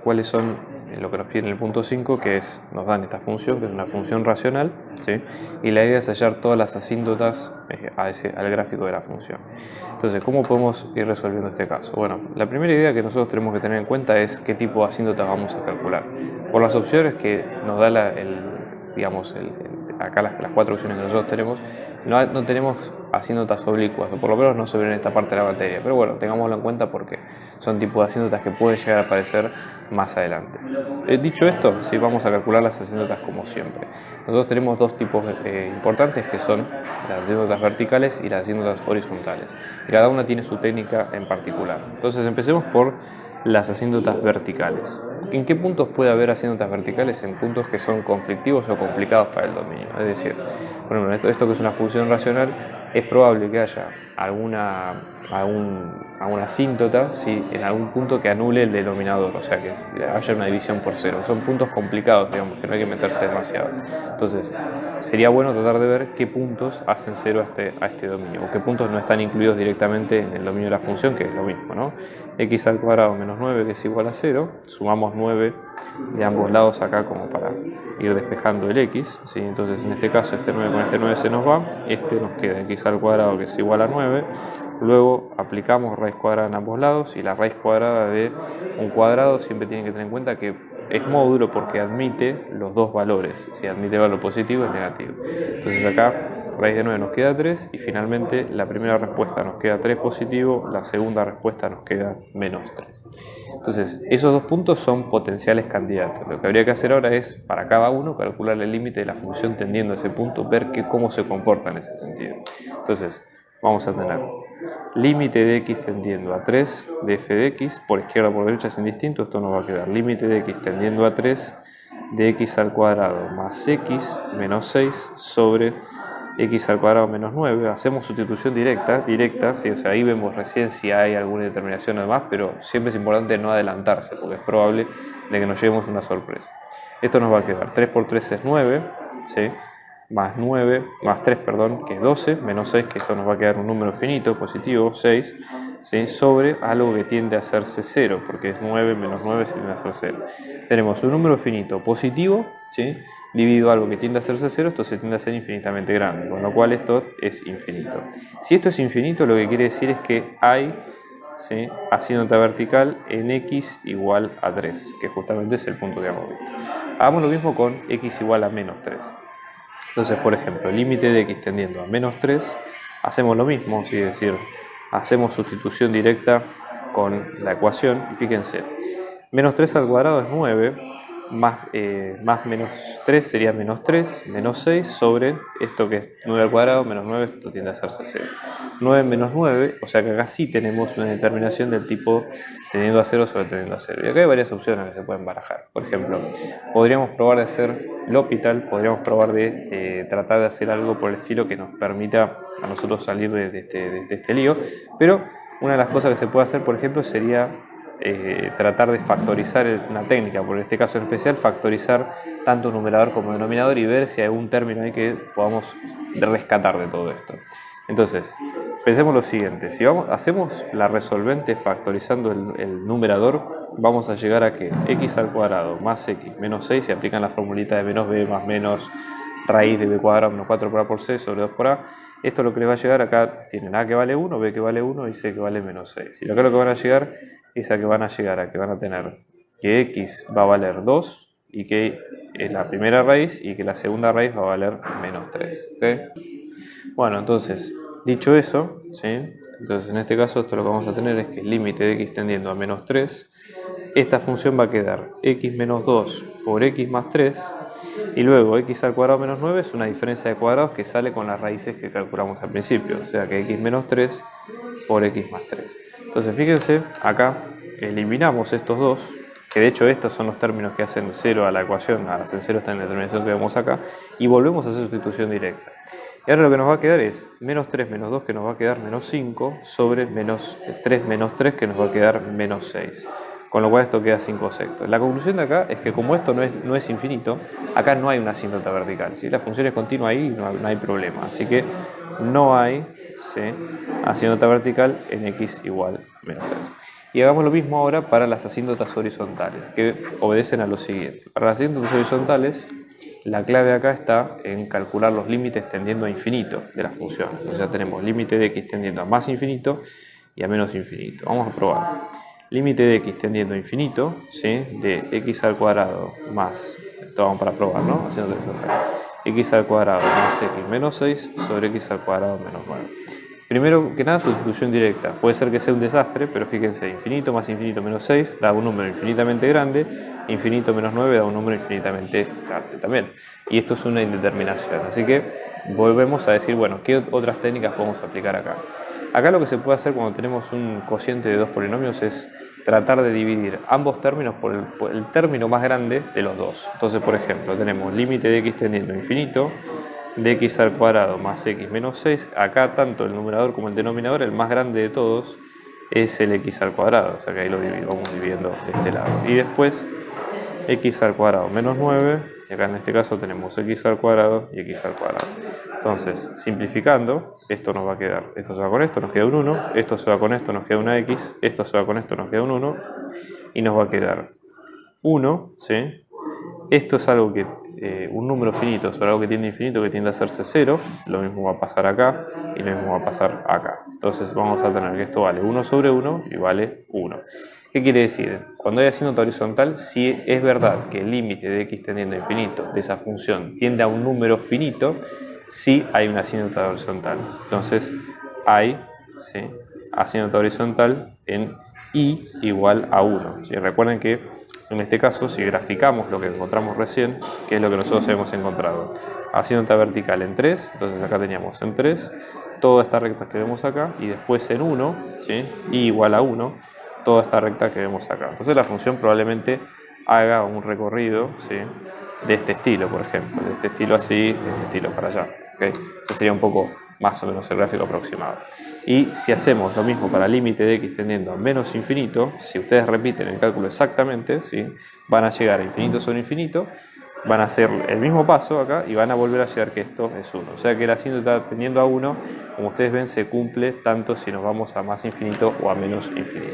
¿Cuáles son lo que nos pide en el punto 5? Que es, nos dan esta función, que es una función racional, ¿sí? Y la idea es hallar todas las asíntotas al gráfico de la función. Entonces, ¿cómo podemos ir resolviendo este caso? Bueno, la primera idea que nosotros tenemos que tener en cuenta es qué tipo de asíntotas vamos a calcular. Por las opciones que nos da acá las cuatro opciones que nosotros tenemos, no tenemos asíntotas oblicuas, o por lo menos no se ven en esta parte de la materia, pero bueno, tengámoslo en cuenta porque son tipos de asíntotas que pueden llegar a aparecer más adelante. Dicho esto, sí, vamos a calcular las asíntotas como siempre. Nosotros tenemos dos tipos importantes, que son las asíntotas verticales y las asíntotas horizontales, y cada una tiene su técnica en particular. Entonces empecemos por las asíntotas verticales. ¿En qué puntos puede haber asíntotas verticales? En puntos que son conflictivos o complicados para el dominio. Es decir, por ejemplo, esto que es una función racional, es probable que haya alguna asíntota, ¿sí?, en algún punto que anule el denominador, o sea que haya una división por cero. Son puntos complicados, digamos, que no hay que meterse demasiado. Entonces, sería bueno tratar de ver qué puntos hacen cero a este dominio, o qué puntos no están incluidos directamente en el dominio de la función, que es lo mismo, ¿no? X al cuadrado menos 9, que es igual a 0, sumamos 9 de ambos lados acá como para ir despejando el x, ¿sí? Entonces en este caso este 9 con este 9 se nos va, nos queda x al cuadrado, que es igual a 9, luego aplicamos raíz cuadrada en ambos lados, y la raíz cuadrada de un cuadrado siempre tienen que tener en cuenta que es módulo porque admite los dos valores, si admite el valor positivo y negativo. Entonces acá raíz de 9 nos queda 3, y finalmente la primera respuesta nos queda 3 positivo, la segunda respuesta nos queda menos 3. Entonces, esos dos puntos son potenciales candidatos. Lo que habría que hacer ahora es, para cada uno, calcular el límite de la función tendiendo a ese punto, ver cómo se comporta en ese sentido. Entonces, vamos a tener límite de x tendiendo a 3 de f de x, por izquierda o por derecha es indistinto, esto nos va a quedar límite de x tendiendo a 3 de x al cuadrado más x menos 6 sobre x al cuadrado menos 9, hacemos sustitución directa, ¿sí? O sea, ahí vemos recién si hay alguna determinación o demás, pero siempre es importante no adelantarse, porque es probable de que nos llevemos una sorpresa. Esto nos va a quedar 3 por 3 es 9, ¿sí?, más 3, que es 12, menos 6, que esto nos va a quedar un número finito, positivo, 6, ¿sí?, sobre algo que tiende a hacerse 0, porque es 9 menos 9 se tiende a hacer 0. Tenemos un número finito positivo, ¿sí?, dividido algo que tiende a hacerse 0, esto se tiende a ser infinitamente grande, con lo cual esto es infinito. Si esto es infinito, lo que quiere decir es que hay, ¿sí?, asíntota vertical en x igual a 3, que justamente es el punto que hemos visto. Hagamos lo mismo con x igual a menos 3. Entonces, por ejemplo, límite de x tendiendo a menos 3, hacemos lo mismo, es decir, hacemos sustitución directa con la ecuación, y fíjense, menos 3 al cuadrado es 9, más menos 3 sería menos 3, menos 6 sobre esto que es 9 al cuadrado, menos 9, esto tiende a hacerse 0. 9 menos 9, o sea que acá sí tenemos una determinación del tipo tendiendo a 0 sobre tendiendo a 0. Y acá hay varias opciones que se pueden barajar. Por ejemplo, podríamos probar de hacer L'Hopital, podríamos probar de tratar de hacer algo por el estilo que nos permita a nosotros salir de este lío, pero una de las cosas que se puede hacer, por ejemplo, sería tratar de factorizar una técnica, por este caso en especial, factorizar tanto numerador como denominador y ver si hay algún término ahí que podamos rescatar de todo esto. Entonces, pensemos lo siguiente, si hacemos la resolvente factorizando el numerador, vamos a llegar a que x al cuadrado más x menos 6, se aplican la formulita de menos b más menos raíz de b cuadrado menos 4 por a por c sobre 2 por a. Esto lo que les va a llegar acá, tienen a que vale 1, b que vale 1 y c que vale menos 6. Y acá lo que van a llegar es a que van a tener que x va a valer 2 y que es la primera raíz y que la segunda raíz va a valer menos 3. ¿Okay? Bueno, entonces, dicho eso, ¿sí?, entonces en este caso esto lo que vamos a tener es que el límite de x tendiendo a menos 3, esta función va a quedar x menos 2 por x más 3, y luego x al cuadrado menos 9 es una diferencia de cuadrados que sale con las raíces que calculamos al principio, o sea que x menos 3 por x más 3. Entonces fíjense, acá eliminamos estos dos, que de hecho estos son los términos que hacen 0 a la ecuación, hacen 0 está en la determinación que vemos acá, y volvemos a hacer sustitución directa. Y ahora lo que nos va a quedar es menos 3 menos 2, que nos va a quedar menos 5, sobre menos 3 menos 3, que nos va a quedar menos 6. Con lo cual esto queda 5 sextos. La conclusión de acá es que como esto no es infinito, acá no hay una asíntota vertical, ¿sí? La función es continua ahí y no hay problema. Así que no hay, ¿sí?, asíntota vertical en x igual a menos 3. Y hagamos lo mismo ahora para las asíntotas horizontales, que obedecen a lo siguiente. Para las asíntotas horizontales, la clave acá está en calcular los límites tendiendo a infinito de la función. O sea, tenemos límite de x tendiendo a más infinito y a menos infinito. Vamos a probar. Límite de x tendiendo a infinito, ¿sí? De x al cuadrado más, esto vamos para probar, ¿no? Haciendo x al cuadrado más x menos 6 sobre x al cuadrado menos 9. Primero que nada, sustitución directa. Puede ser que sea un desastre, pero fíjense, infinito más infinito menos 6 da un número infinitamente grande, infinito menos 9 da un número infinitamente grande también. Y esto es una indeterminación, así que volvemos a decir, bueno, ¿qué otras técnicas podemos aplicar acá? Acá lo que se puede hacer cuando tenemos un cociente de dos polinomios es tratar de dividir ambos términos por el término más grande de los dos. Entonces, por ejemplo, tenemos límite de x tendiendo a infinito de x al cuadrado más x menos 6. Acá tanto el numerador como el denominador, el más grande de todos es el x al cuadrado, o sea que ahí lo vamos dividiendo de este lado. Y después x al cuadrado menos 9, y acá en este caso tenemos x al cuadrado y x al cuadrado. Entonces, simplificando, esto nos va a quedar, esto se va con esto, nos queda un 1, esto se va con esto, nos queda una x, esto se va con esto, nos queda un 1, y nos va a quedar 1, ¿sí? Esto es algo que, un número finito sobre algo que tiende a infinito, que tiende a hacerse 0, lo mismo va a pasar acá y lo mismo va a pasar acá. Entonces vamos a tener que esto vale 1 sobre 1 y vale 1. ¿Qué quiere decir? Cuando hay asíntota horizontal, si es verdad que el límite de x tendiendo a infinito de esa función tiende a un número finito, sí hay una asíntota horizontal. Entonces hay, ¿sí?, asíntota horizontal en y igual a 1. ¿Sí? Recuerden que en este caso, si graficamos lo que encontramos recién, que es lo que nosotros hemos encontrado, asíntota vertical en 3, entonces acá teníamos en 3, toda esta recta que vemos acá, y después en 1, ¿sí?, y igual a 1, toda esta recta que vemos acá. Entonces la función probablemente haga un recorrido, ¿sí?, de este estilo, por ejemplo, de este estilo así, de este estilo para allá. ¿Okay? Ese sería un poco más o menos el gráfico aproximado. Y si hacemos lo mismo para límite de x tendiendo a menos infinito, si ustedes repiten el cálculo exactamente, ¿sí?, van a llegar a infinito sobre infinito, van a hacer el mismo paso acá y van a volver a llegar que esto es 1. O sea que la asíntota tendiendo a 1, como ustedes ven, se cumple tanto si nos vamos a más infinito o a menos infinito.